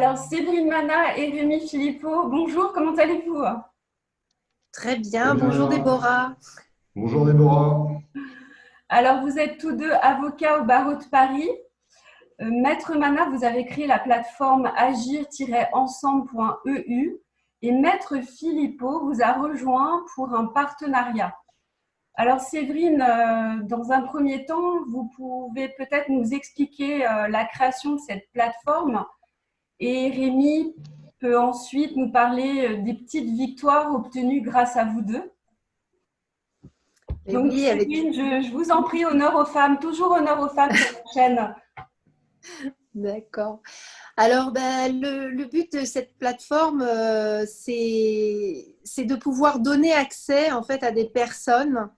Alors, Séverine Mana et Rémi Philippot, bonjour, comment allez-vous? Très Très bien, bonjour bien. Déborah. Bonjour Déborah. Alors, vous êtes tous deux avocats au barreau de Paris. Maître Mana, vous avez créé la plateforme agir-ensemble.eu et Maître Philippot vous a rejoint pour un partenariat. Alors, Séverine, dans un premier temps, vous pouvez peut-être nous expliquer la création de cette plateforme et Rémi peut ensuite nous parler des petites victoires obtenues grâce à vous deux. Et Donc, oui, avec Céline, je vous en prie, honneur aux femmes, toujours honneur aux femmes sur la chaîne. d'accord. Alors, le but de cette plateforme, c'est de pouvoir donner accès en fait à des personnes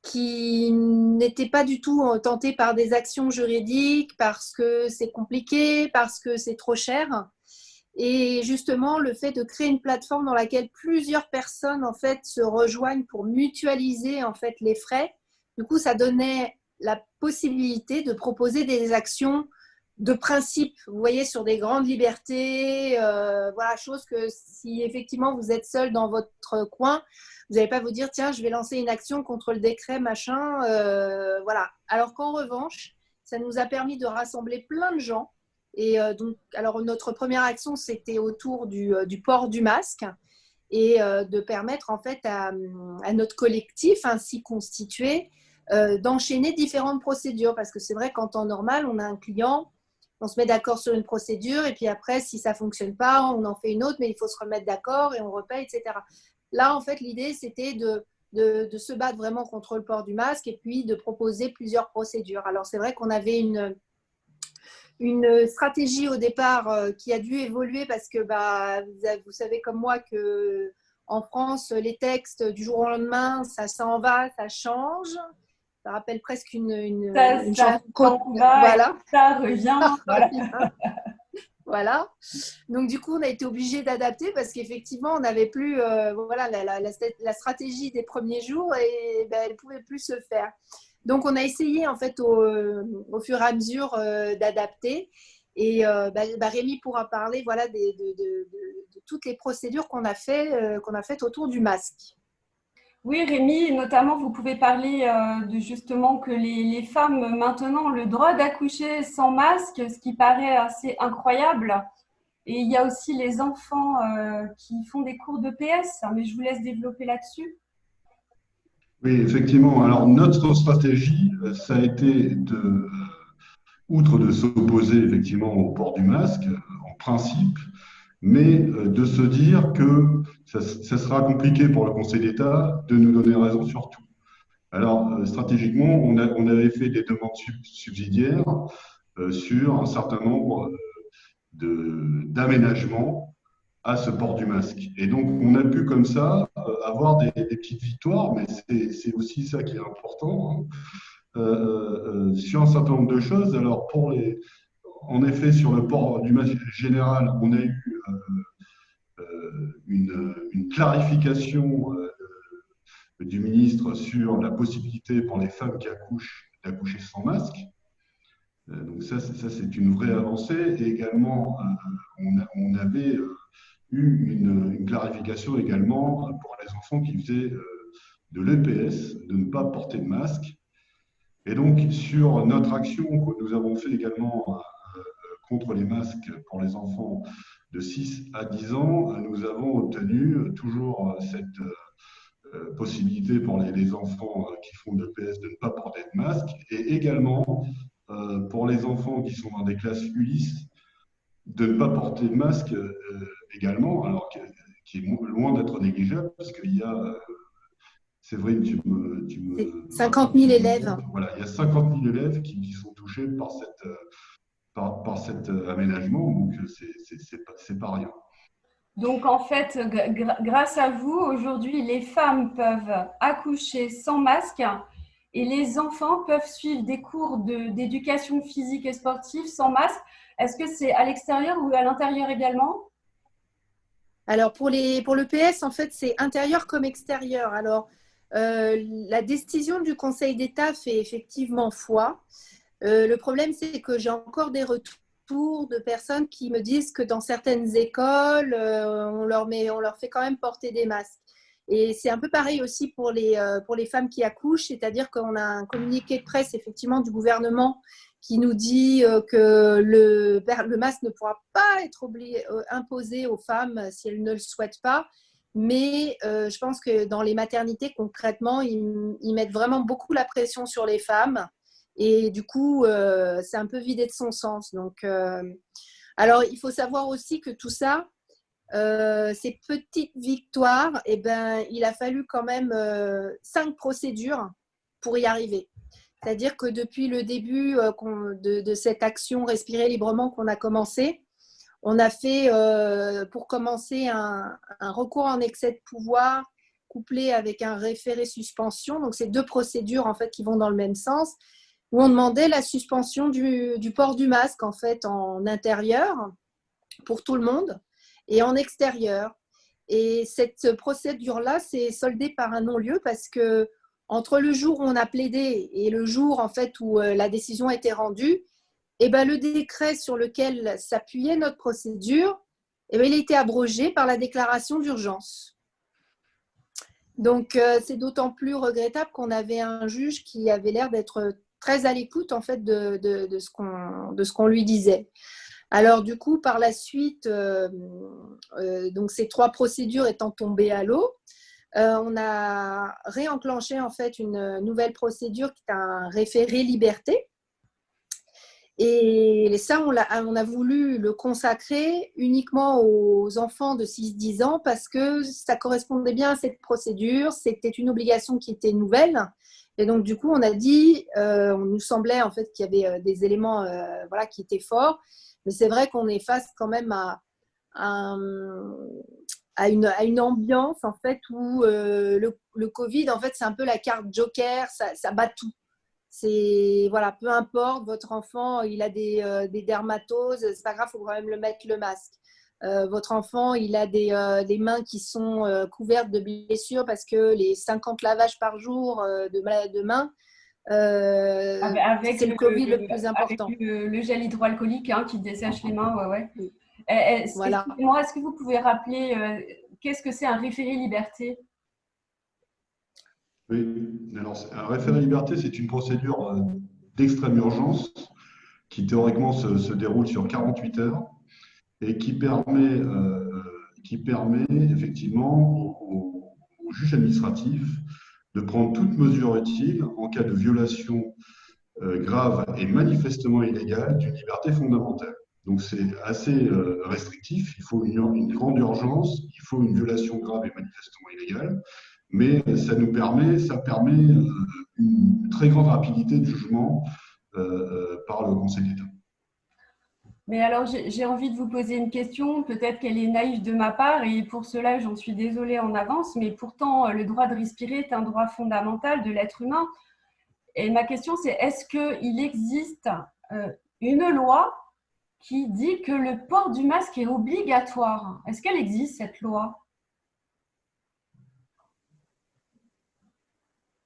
qui n'étaient pas du tout tentées par des actions juridiques parce que c'est compliqué, parce que c'est trop cher. Et justement, le fait de créer une plateforme dans laquelle plusieurs personnes en fait se rejoignent pour mutualiser en fait les frais, du coup, ça donnait la possibilité de proposer des actions de principe, vous voyez, sur des grandes libertés, voilà, chose que si effectivement vous êtes seul dans votre coin, vous n'allez pas vous dire, tiens, je vais lancer une action contre le décret, machin, voilà. Alors qu'en revanche, ça nous a permis de rassembler plein de gens. Et donc, alors notre première action, c'était autour du port du masque et de permettre en fait à notre collectif ainsi constitué d'enchaîner différentes procédures. Parce que c'est vrai qu'en temps normal, on a un client, on se met d'accord sur une procédure et puis après, si ça ne fonctionne pas, on en fait une autre, mais il faut se remettre d'accord et on repaye, etc. Là, en fait, l'idée, c'était de se battre vraiment contre le port du masque et puis de proposer plusieurs procédures. Alors, c'est vrai qu'on avait une stratégie au départ qui a dû évoluer parce que vous savez comme moi que en France, les textes du jour au lendemain, ça s'en va, ça change. Ça rappelle presque une Ça chanson. s'en va et Voilà. ça revient. Voilà. Voilà. Donc, du coup, on a été obligé d'adapter parce qu'effectivement, on n'avait plus voilà, la stratégie des premiers jours et elle ne pouvait plus se faire. Donc, on a essayé en fait au fur et à mesure d'adapter. Et Rémi pourra parler voilà, de toutes les procédures qu'on a faites autour du masque. Oui, Rémi, notamment, vous pouvez parler de justement que les femmes maintenant ont le droit d'accoucher sans masque, ce qui paraît assez incroyable. Et il y a aussi les enfants qui font des cours de PS, mais je vous laisse développer là-dessus. Oui, effectivement. Alors, notre stratégie, ça a été outre de s'opposer effectivement au port du masque, en principe, mais de se dire que ça sera compliqué pour le Conseil d'État de nous donner raison sur tout. Alors, stratégiquement, on avait fait des demandes subsidiaires sur un certain nombre d'aménagements à ce port du masque. Et donc, on a pu comme ça avoir des petites victoires, mais c'est aussi ça qui est important, hein, sur un certain nombre de choses. Alors, en effet, sur le port du masque général, on a eu une clarification du ministre sur la possibilité pour les femmes qui accouchent d'accoucher sans masque. Donc ça c'est une vraie avancée. Et également, on avait eu une clarification également pour les enfants qui faisaient de l'EPS, de ne pas porter de masque. Et donc, sur notre action que nous avons fait également contre les masques pour les enfants de 6 à 10 ans, nous avons obtenu toujours cette possibilité pour les enfants qui font de l'EPS de ne pas porter de masque et également pour les enfants qui sont dans des classes ULIS de ne pas porter de masque également, alors qui est loin d'être négligeable, parce qu'il y a, c'est vrai, tu C'est me 50 rattrapes 000 si je me élèves. trompe, voilà, il y a 50 000 élèves qui sont touchés par cet aménagement, donc c'est pas rien. Donc, en fait, grâce à vous, aujourd'hui, les femmes peuvent accoucher sans masque et les enfants peuvent suivre des cours d'éducation physique et sportive sans masque. Est-ce que c'est à l'extérieur ou à l'intérieur également? Alors, pour le PS, en fait, c'est intérieur comme extérieur. Alors, la décision du Conseil d'État fait effectivement foi. Le problème, c'est que j'ai encore des retours retours de personnes qui me disent que dans certaines écoles, on leur fait quand même porter des masques. Et c'est un peu pareil aussi pour les femmes qui accouchent, c'est-à-dire qu'on a un communiqué de presse effectivement du gouvernement qui nous dit que le masque ne pourra pas être imposé aux femmes si elles ne le souhaitent pas. Mais je pense que dans les maternités, concrètement, ils mettent vraiment beaucoup la pression sur les femmes. Et du coup, c'est un peu vidé de son sens. Donc, alors, il faut savoir aussi que tout ça, ces petites victoires, eh ben, il a fallu quand même 5 procédures pour y arriver. C'est-à-dire que depuis le début de cette action Respirer librement qu'on a commencé, on a fait, pour commencer, un recours en excès de pouvoir couplé avec un référé suspension. Donc, c'est 2 procédures en fait qui vont dans le même sens, où on demandait la suspension du port du masque en fait en intérieur pour tout le monde et en extérieur. Et cette procédure-là s'est soldée par un non-lieu parce que entre le jour où on a plaidé et le jour en fait où la décision a été rendue, eh ben, le décret sur lequel s'appuyait notre procédure, eh ben, il a été abrogé par la déclaration d'urgence. Donc, c'est d'autant plus regrettable qu'on avait un juge qui avait l'air d'être très à l'écoute en fait de ce qu'on lui disait. Alors du coup, par la suite, donc ces 3 procédures étant tombées à l'eau, on a réenclenché en fait une nouvelle procédure qui est un référé liberté. Et ça, on a voulu le consacrer uniquement aux enfants de 6-10 ans parce que ça correspondait bien à cette procédure. C'était une obligation qui était nouvelle. Et donc, du coup, on a dit, on nous semblait en fait qu'il y avait des éléments voilà, qui étaient forts. Mais c'est vrai qu'on est face quand même à une ambiance en fait où le Covid, en fait, c'est un peu la carte joker, ça bat tout. C'est, voilà, peu importe, votre enfant, il a des dermatoses, c'est pas grave, il faut quand même le mettre le masque. Votre enfant, il a des mains qui sont couvertes de blessures parce que les 50 lavages par jour de mains, Avec c'est le Covid le plus important. le gel hydroalcoolique hein, qui dessèche les mains, ouais, ouais. Oui. Voilà. Excusez-moi, est-ce que vous pouvez rappeler qu'est-ce que c'est un référé liberté? Oui, alors un référé liberté, c'est une procédure d'extrême urgence qui théoriquement se déroule sur 48 heures et qui permet effectivement au juge administratif de prendre toute mesure utile en cas de violation grave et manifestement illégale d'une liberté fondamentale. Donc c'est assez restrictif, il faut une grande urgence, il faut une violation grave et manifestement illégale, mais ça permet une très grande rapidité de jugement par le Conseil d'État. Mais alors, j'ai envie de vous poser une question, peut-être qu'elle est naïve de ma part, et pour cela, j'en suis désolée en avance, mais pourtant, le droit de respirer est un droit fondamental de l'être humain. Et ma question, c'est est-ce qu'il existe une loi qui dit que le port du masque est obligatoire? Est-ce qu'elle existe, cette loi?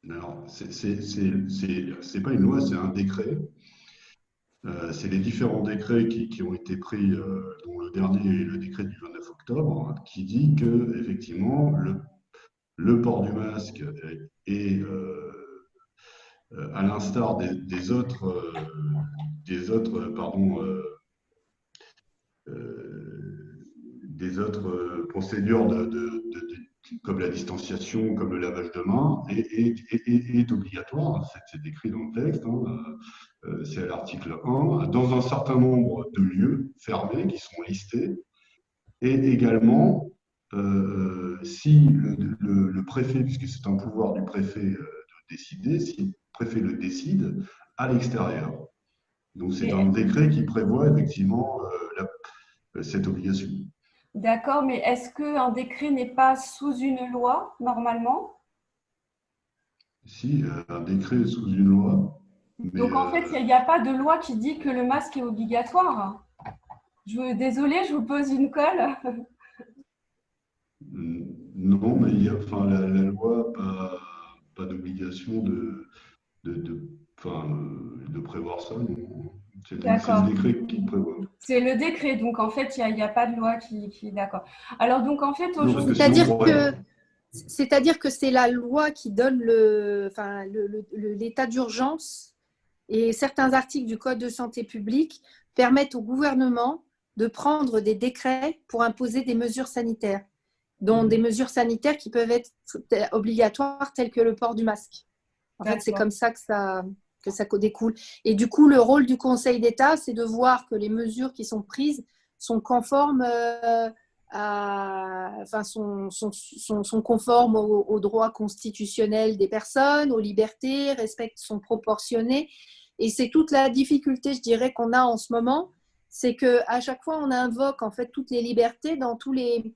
Alors, c'est pas une loi, c'est un décret. C'est les différents décrets qui ont été pris, dont le dernier est le décret du 29 octobre, hein, qui dit que effectivement le port du masque est, à l'instar des autres procédures comme la distanciation, comme le lavage de mains, est obligatoire. C'est écrit dans le texte, hein, c'est à l'article 1, dans un certain nombre de lieux fermés qui sont listés, et également, si le préfet, puisque c'est un pouvoir du préfet de décider, si le préfet le décide, à l'extérieur. Donc c'est un décret qui prévoit effectivement cette obligation. D'accord, mais est-ce qu'un décret n'est pas sous une loi, normalement? Si un décret est sous une loi, mais Donc, en fait, il n'y a pas de loi qui dit que le masque est obligatoire. Désolée, je vous pose une colle. non, mais il y a, enfin, la loi n'a pas d'obligation de prévoir ça. Non. C'est le D'accord. décret qui le prévoit. C'est le décret, donc en fait, il n'y a pas de loi qui d'accord. Alors, donc en fait, Non, parce que aujourd'hui, sinon, C'est-à-dire que c'est la loi qui donne l'état d'urgence, et certains articles du Code de santé publique permettent au gouvernement de prendre des décrets pour imposer des mesures sanitaires, dont des mesures sanitaires qui peuvent être obligatoires, telles que le port du masque. En fait, c'est comme ça que ça découle. Et du coup, le rôle du Conseil d'État, c'est de voir que les mesures qui sont prises sont conformes sont conformes aux droits constitutionnels des personnes, aux libertés, sont proportionnées. Et c'est toute la difficulté, je dirais, qu'on a en ce moment, c'est qu'à chaque fois, on invoque en fait toutes les libertés dans toutes les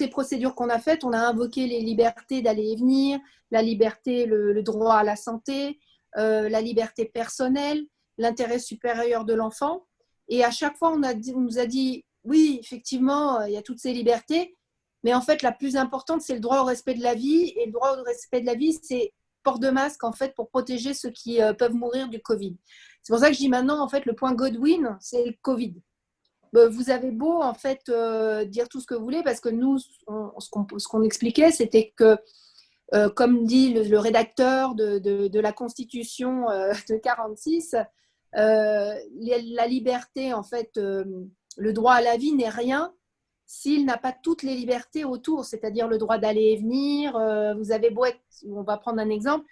procédures qu'on a faites. On a invoqué les libertés d'aller et venir, la liberté, le droit à la santé, la liberté personnelle, l'intérêt supérieur de l'enfant. Et à chaque fois, on nous a dit, oui, effectivement, il y a toutes ces libertés, mais en fait, la plus importante, c'est le droit au respect de la vie. Et le droit au respect de la vie, c'est port de masque, en fait, pour protéger ceux qui peuvent mourir du Covid. C'est pour ça que je dis maintenant, en fait, le point Godwin, c'est le Covid. Vous avez beau, en fait, dire tout ce que vous voulez, parce que nous, ce qu'on expliquait, c'était que comme dit le rédacteur de la Constitution de 46, la liberté, en fait, le droit à la vie n'est rien s'il n'a pas toutes les libertés autour, c'est-à-dire le droit d'aller et venir. Vous avez beau être, on va prendre un exemple,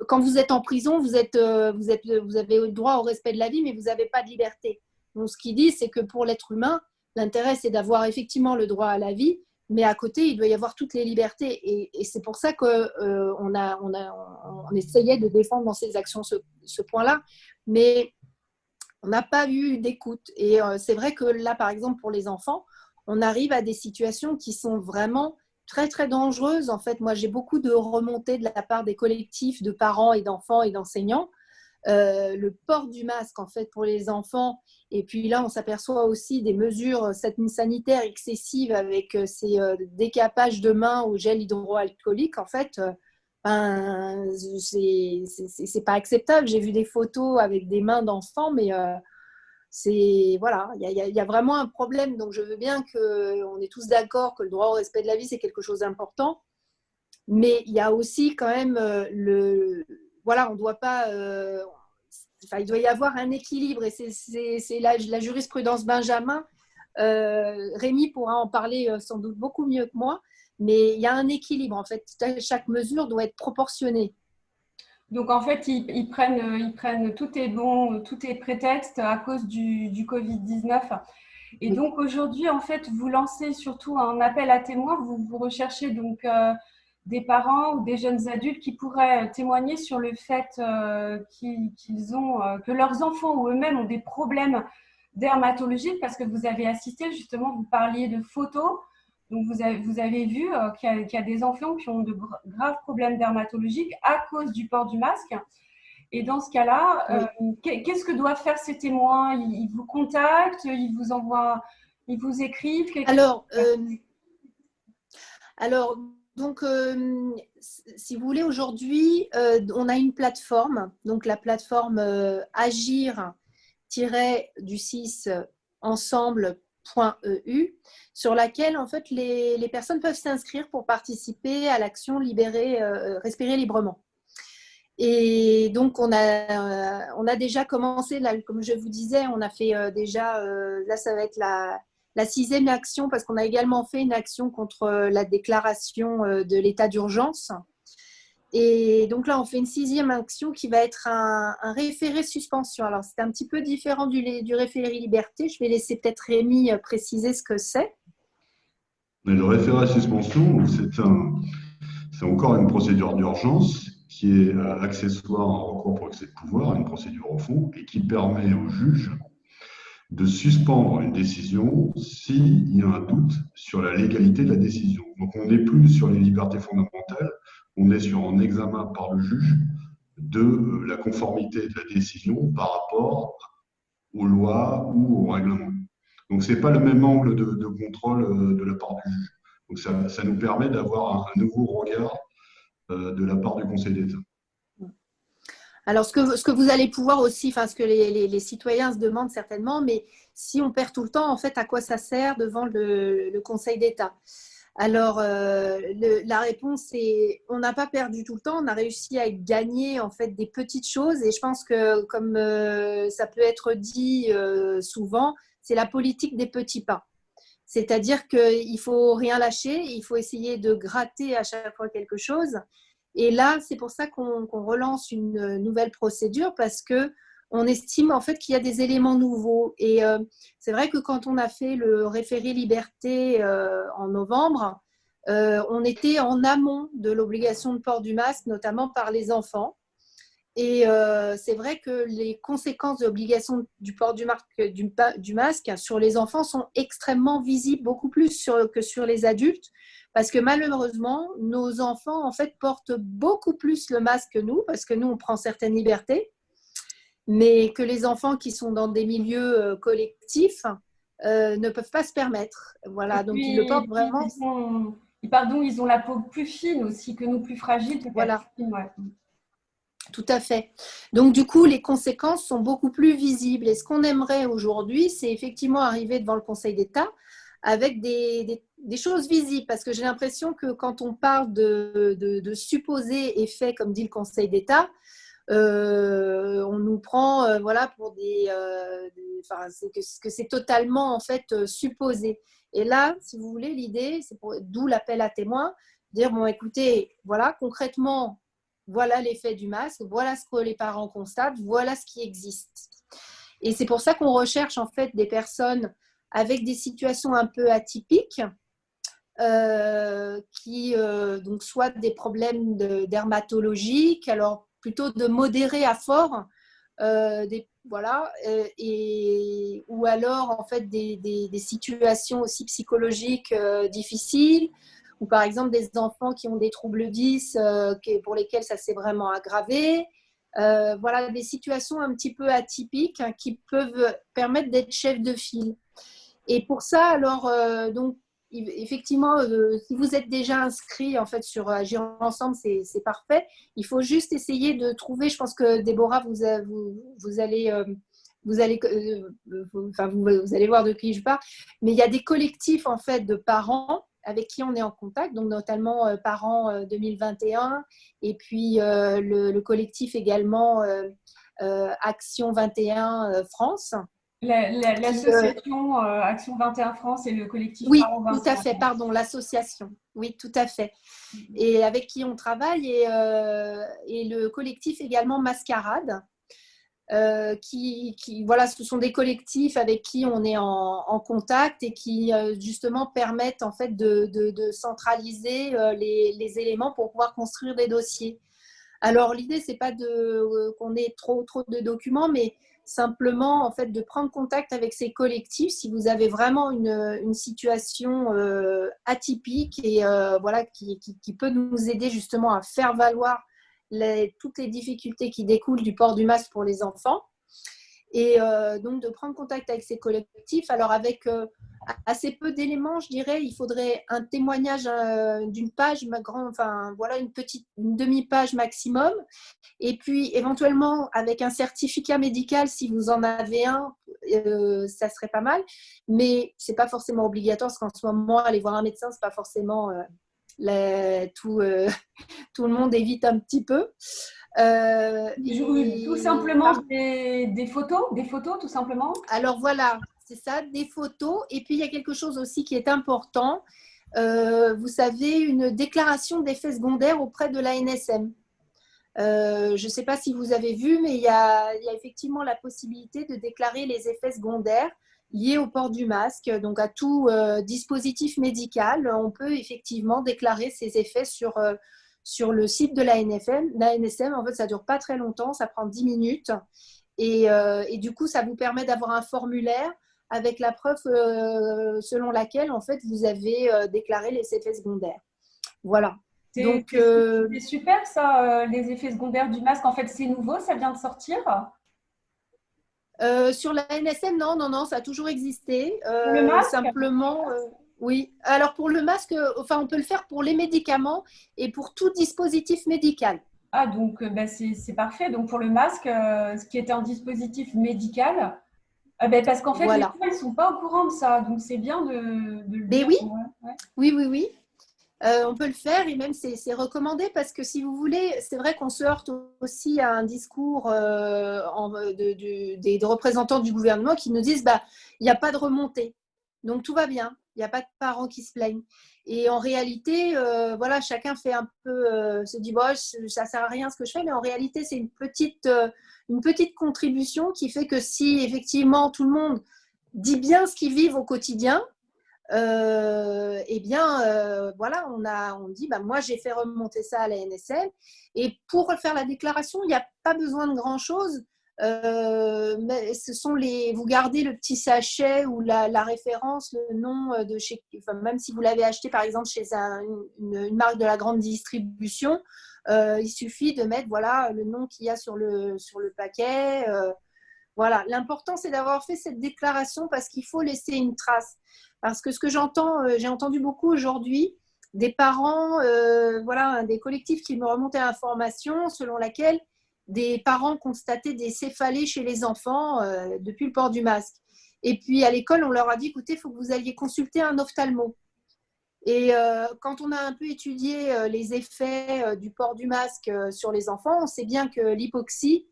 quand vous êtes en prison, vous avez le droit au respect de la vie, mais vous n'avez pas de liberté. Donc, ce qu'il dit, c'est que pour l'être humain, l'intérêt, c'est d'avoir effectivement le droit à la vie, mais à côté, il doit y avoir toutes les libertés. Et c'est pour ça qu'on on essayait de défendre dans ces actions ce point-là, mais on n'a pas eu d'écoute. Et c'est vrai que là, par exemple, pour les enfants, on arrive à des situations qui sont vraiment très, très dangereuses. En fait, moi, j'ai beaucoup de remontées de la part des collectifs de parents et d'enfants et d'enseignants. Le port du masque, en fait, pour les enfants. Et puis là, on s'aperçoit aussi des mesures sanitaires excessives avec ces décapages de mains au gel hydroalcoolique. En fait, c'est pas acceptable. J'ai vu des photos avec des mains d'enfants, mais voilà, il y a vraiment un problème. Donc, je veux bien qu'on est tous d'accord que le droit au respect de la vie, c'est quelque chose d'important. Mais il y a aussi quand même voilà, on ne doit pas. Il doit y avoir un équilibre, et c'est la jurisprudence Benjamin. Rémi pourra en parler sans doute beaucoup mieux que moi, mais il y a un équilibre. En fait, chaque mesure doit être proportionnée. donc en fait, ils prennent tout est bon, tout est prétexte à cause du Covid-19. Et Oui. donc aujourd'hui, en fait, vous lancez surtout un appel à témoins. Vous recherchez donc des parents ou des jeunes adultes qui pourraient témoigner sur le fait que leurs enfants ou eux-mêmes ont des problèmes dermatologiques, parce que vous avez assisté justement, vous parliez de photos. Donc vous avez vu qu'il y a des enfants qui ont de graves problèmes dermatologiques à cause du port du masque. Et dans ce cas-là, qu'est-ce que doivent faire ces témoins? Ils vous contactent, ils vous envoient, ils vous écrivent? Alors, donc, si vous voulez, aujourd'hui, on a une plateforme, donc la plateforme agir-du6 ensemble.eu, sur laquelle, en fait, les personnes peuvent s'inscrire pour participer à l'action respirer librement. Et donc, on a déjà commencé, là, comme je vous disais, on a fait déjà, là, ça va être la 6e action, parce qu'on a également fait une action contre la déclaration de l'état d'urgence. Et donc là, on fait une 6e action qui va être un référé suspension. Alors, c'est un petit peu différent du référé liberté. Je vais laisser peut-être Rémi préciser ce que c'est. Le référé suspension, c'est encore une procédure d'urgence qui est accessoire à un recours pour excès de pouvoir, une procédure au fond, et qui permet au juge de suspendre une décision s'il y a un doute sur la légalité de la décision. Donc on n'est plus sur les libertés fondamentales, on est sur un examen par le juge de la conformité de la décision par rapport aux lois ou aux règlements. Donc ce n'est pas le même angle de contrôle de la part du juge. Donc ça nous permet d'avoir un nouveau regard de la part du Conseil d'État. Alors, ce que vous allez pouvoir aussi, enfin, ce que les citoyens se demandent certainement, mais si on perd tout le temps, en fait, à quoi ça sert devant le Conseil d'État? Alors, la réponse est, on n'a pas perdu tout le temps, on a réussi à gagner en fait des petites choses et je pense que comme ça peut être dit souvent, c'est la politique des petits pas. C'est-à-dire qu'il ne faut rien lâcher, il faut essayer de gratter à chaque fois quelque chose. Et là, c'est pour ça qu'on relance une nouvelle procédure parce que on estime en fait qu'il y a des éléments nouveaux. Et c'est vrai que quand on a fait le référé liberté en novembre, on était en amont de l'obligation de port du masque, notamment par les enfants. Et c'est vrai que les conséquences de l'obligation du port du masque sur les enfants sont extrêmement visibles, beaucoup plus que sur les adultes, parce que malheureusement, nos enfants en fait portent beaucoup plus le masque que nous, parce que nous, on prend certaines libertés, mais que les enfants qui sont dans des milieux collectifs ne peuvent pas se permettre. Voilà, donc ils le portent vraiment. Ils ont la peau plus fine aussi que nous, plus fragile peut-être. Voilà. Ouais. Tout à fait. Donc, du coup, les conséquences sont beaucoup plus visibles. Et ce qu'on aimerait aujourd'hui, c'est effectivement arriver devant le Conseil d'État avec des choses visibles. Parce que j'ai l'impression que quand on parle de supposés effets, comme dit le Conseil d'État, on nous prend voilà, pour que c'est totalement en fait supposé. Et là, si vous voulez, l'idée, c'est d'où l'appel à témoins, dire, bon, écoutez, voilà, concrètement, voilà l'effet du masque, voilà ce que les parents constatent, voilà ce qui existe. Et c'est pour ça qu'on recherche en fait des personnes avec des situations un peu atypiques, donc soit des problèmes dermatologiques, alors plutôt de modéré à fort, ou alors en fait des situations aussi psychologiques difficiles, ou par exemple des enfants qui ont des troubles 10 pour lesquels ça s'est vraiment aggravé. Voilà, des situations un petit peu atypiques hein, qui peuvent permettre d'être chef de file. Et pour ça, alors, donc, effectivement, si vous êtes déjà inscrit en fait sur Agir ensemble, c'est parfait. Il faut juste essayer de trouver. Je pense que Déborah, vous allez, vous allez voir de qui je parle. Mais il y a des collectifs en fait de parents avec qui on est en contact, donc notamment Parents 2021, et puis le collectif également Action 21 France. L'association Action 21 France et le collectif Oui, Parents tout 21 à fait, France. pardon, l'association. Oui, tout à fait. Et avec qui on travaille, et le collectif également Mascarade, voilà, ce sont des collectifs avec qui on est en contact et qui justement permettent en fait de centraliser les éléments pour pouvoir construire des dossiers. Alors l'idée c'est pas qu'on ait trop de documents, mais simplement en fait de prendre contact avec ces collectifs si vous avez vraiment une situation atypique et voilà qui peut nous aider justement à faire valoir toutes les difficultés qui découlent du port du masque pour les enfants. Et donc de prendre contact avec ces collectifs. Alors avec assez peu d'éléments, je dirais, il faudrait un témoignage d'une page, voilà, une demi-page maximum. Et puis éventuellement avec un certificat médical, si vous en avez un, ça serait pas mal. Mais c'est pas forcément obligatoire parce qu'en ce moment, aller voir un médecin, c'est pas forcément tout le monde évite un petit peu. Tout simplement des photos tout simplement. Alors voilà, c'est ça, des photos. Et puis il y a quelque chose aussi qui est important. Vous savez, une déclaration d'effets secondaires auprès de l'ANSM. Je ne sais pas si vous avez vu, mais il y a effectivement la possibilité de déclarer les effets secondaires liés au port du masque. Donc à tout dispositif médical, on peut effectivement déclarer ces effets sur le site de l'ANSM. En fait, ça ne dure pas très longtemps, ça prend 10 minutes. Et du coup, ça vous permet d'avoir un formulaire avec la preuve selon laquelle, en fait, vous avez déclaré les effets secondaires. Voilà. C'est super ça, les effets secondaires du masque. En fait, c'est nouveau, ça vient de sortir. Sur la NSM, non, ça a toujours existé. Le masque simplement, oui. Alors pour le masque, on peut le faire pour les médicaments et pour tout dispositif médical. Ah, donc bah, c'est parfait. Donc pour le masque, ce qui était un dispositif médical, parce qu'en fait, les Voilà. gens, ils ne sont pas au courant de ça. Donc c'est bien de le Mais dire. oui, Ouais, ouais. oui, oui, oui. On peut le faire et même c'est recommandé parce que si vous voulez, c'est vrai qu'on se heurte aussi à un discours des représentants du gouvernement qui nous disent bah, il n'y a pas de remontée. Donc tout va bien, il n'y a pas de parents qui se plaignent. Et en réalité, voilà, chacun fait un peu, se dit bon, ça ne sert à rien ce que je fais, mais en réalité, c'est une petite contribution qui fait que si effectivement tout le monde dit bien ce qu'ils vivent au quotidien, eh bien, voilà, on dit, bah, moi, j'ai fait remonter ça à la NSM. Et pour faire la déclaration, il n'y a pas besoin de grand-chose. Mais vous gardez le petit sachet ou la référence, le nom de chez, enfin, même si vous l'avez acheté par exemple chez une marque de la grande distribution, il suffit de mettre voilà le nom qu'il y a sur le paquet. Voilà, l'important c'est d'avoir fait cette déclaration parce qu'il faut laisser une trace. Parce que ce que j'entends, j'ai entendu beaucoup aujourd'hui des parents, voilà, des collectifs qui me remontaient l'information selon laquelle des parents constataient des céphalées chez les enfants depuis le port du masque. Et puis à l'école, on leur a dit, écoutez, il faut que vous alliez consulter un ophtalmo. Et quand on a un peu étudié les effets du port du masque sur les enfants, on sait bien que l'hypoxie,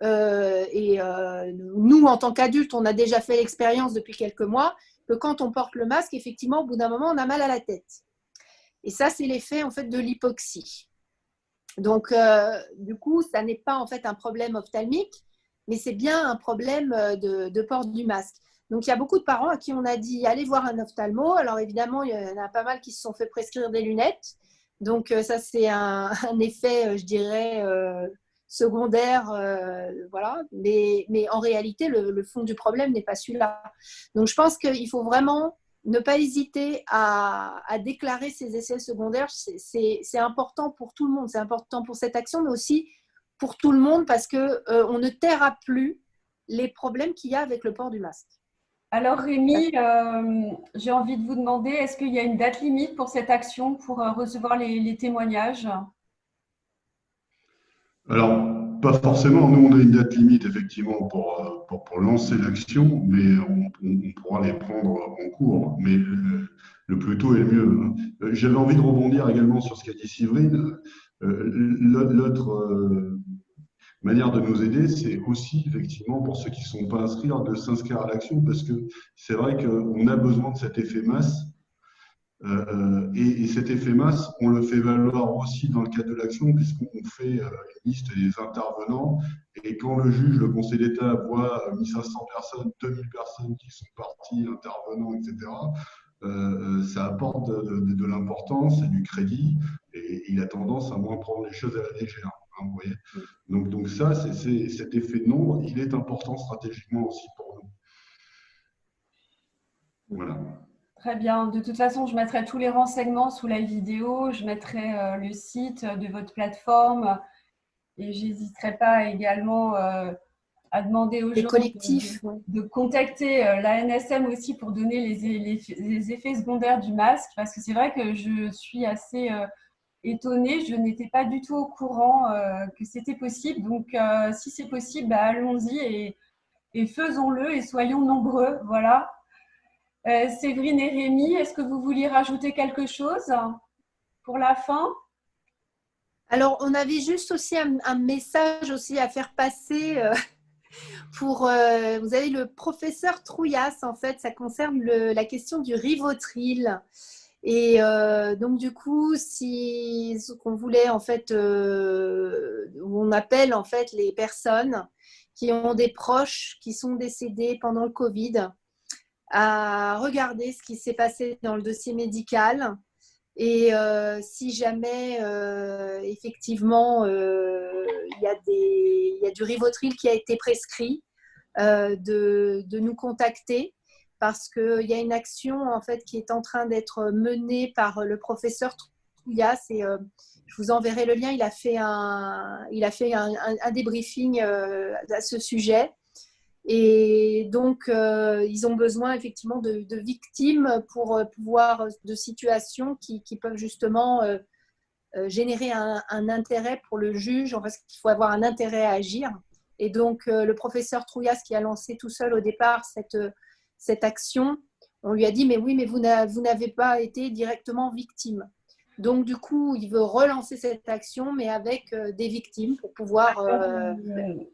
nous, en tant qu'adultes, on a déjà fait l'expérience depuis quelques mois que quand on porte le masque, effectivement, au bout d'un moment, on a mal à la tête. Et ça, c'est l'effet en fait de l'hypoxie. Donc, du coup, ça n'est pas en fait un problème ophtalmique, mais c'est bien un problème de port du masque. Donc, il y a beaucoup de parents à qui on a dit allez voir un ophtalmo. Alors, évidemment, il y en a pas mal qui se sont fait prescrire des lunettes. Donc, ça, c'est un effet, je dirais, secondaire. Voilà. Mais en réalité, le fond du problème n'est pas celui-là. Donc, je pense qu'il faut vraiment ne pas hésiter à déclarer ses essais secondaires. C'est important pour tout le monde. C'est important pour cette action, mais aussi pour tout le monde parce qu'on ne taira plus les problèmes qu'il y a avec le port du masque. Alors Rémi, j'ai envie de vous demander, est-ce qu'il y a une date limite pour cette action pour recevoir les témoignages? Alors, pas forcément. Nous, on a une date limite, effectivement, pour lancer l'action, mais on pourra les prendre en cours. Mais le plus tôt est le mieux, hein. J'avais envie de rebondir également sur ce qu'a dit Séverine. L'autre manière de nous aider, c'est aussi, effectivement, pour ceux qui ne sont pas inscrits, de s'inscrire à l'action, parce que c'est vrai qu'on a besoin de cet effet masse. Et cet effet masse, on le fait valoir aussi dans le cadre de l'action, puisqu'on fait une liste des intervenants. Et quand le juge, le Conseil d'État voit 1500 personnes, 2000 personnes qui sont parties, intervenants, etc., ça apporte de l'importance et du crédit. Et il a tendance à moins prendre les choses à la légère, hein, vous voyez. Donc ça, cet effet de nombre, il est important stratégiquement aussi pour nous. Voilà. Très bien. De toute façon, je mettrai tous les renseignements sous la vidéo. Je mettrai le site de votre plateforme et j'hésiterai pas également à demander aux Les gens collectifs, ouais. de contacter la NSM aussi pour donner les effets secondaires du masque parce que c'est vrai que je suis assez étonnée. Je n'étais pas du tout au courant que c'était possible. Donc, si c'est possible, bah, allons-y et faisons-le et soyons nombreux. Voilà. Séverine et Rémi, est-ce que vous vouliez rajouter quelque chose pour la fin? Alors, on avait juste aussi un message aussi à faire passer pour, vous avez le professeur Trouillas, en fait, ça concerne la question du Rivotril. Et donc, du coup, si ce qu'on voulait, en fait, on appelle en fait les personnes qui ont des proches qui sont décédés pendant le Covid à regarder ce qui s'est passé dans le dossier médical. Et si jamais, effectivement, il y a du Rivotril qui a été prescrit, de nous contacter parce qu'il y a une action en fait qui est en train d'être menée par le professeur Trouillas et je vous enverrai le lien. Il a fait un débriefing à ce sujet et donc ils ont besoin effectivement de victimes pour pouvoir de situations qui peuvent justement générer un intérêt pour le juge, parce qu'il faut avoir un intérêt à agir. Et donc, le professeur Trouillas, qui a lancé tout seul au départ cette action, on lui a dit, mais oui, mais vous n'avez pas été directement victime. Donc, du coup, il veut relancer cette action, mais avec des victimes pour pouvoir…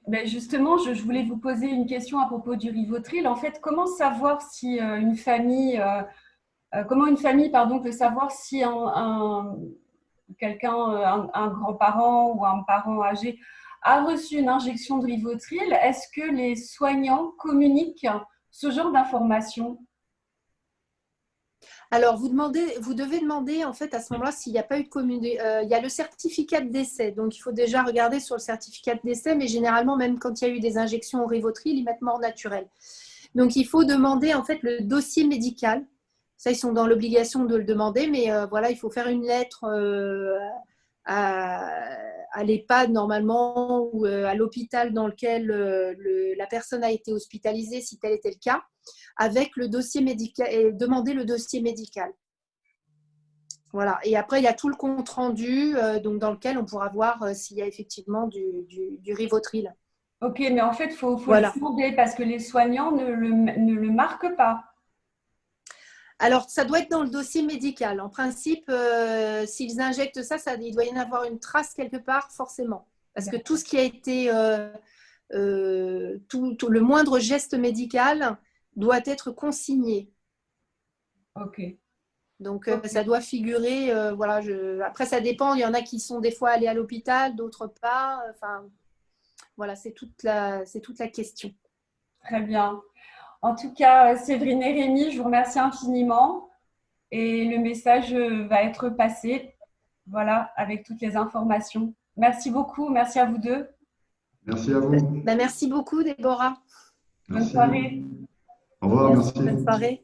Ben justement, je voulais vous poser une question à propos du Rivotril. En fait, comment savoir si une famille, peut savoir si quelqu'un, un grand-parent ou un parent âgé a reçu une injection de Rivotril? Est-ce que les soignants communiquent ce genre d'informations? Alors, vous devez demander en fait à ce moment-là s'il n'y a pas eu de il y a le certificat de décès. Donc, il faut déjà regarder sur le certificat de décès, mais généralement, même quand il y a eu des injections au Rivotril, ils mettent mort naturelle. Donc, il faut demander en fait le dossier médical. Ça, ils sont dans l'obligation de le demander, mais voilà, il faut faire une lettre à l'EHPAD normalement ou à l'hôpital dans lequel la personne a été hospitalisée, si tel était le cas, avec le dossier médical et demander le dossier médical. Voilà. Et après, il y a tout le compte rendu donc dans lequel on pourra voir s'il y a effectivement du Rivotril. Ok, mais en fait, il faut voilà. le demander parce que les soignants ne le marquent pas. Alors, ça doit être dans le dossier médical. En principe, s'ils injectent ça, il doit y en avoir une trace quelque part, forcément. Parce que tout ce qui a été, le moindre geste médical doit être consigné. Ok. Donc, ça doit figurer. Voilà, après, ça dépend. Il y en a qui sont des fois allés à l'hôpital, d'autres pas. Enfin, voilà, c'est toute la question. Très bien. En tout cas, Séverine et Rémi, je vous remercie infiniment et le message va être passé, voilà, avec toutes les informations. Merci beaucoup, merci à vous deux. Merci à vous. Merci beaucoup, Déborah. Bonne Merci. soirée. Au revoir, merci. Bonne soirée.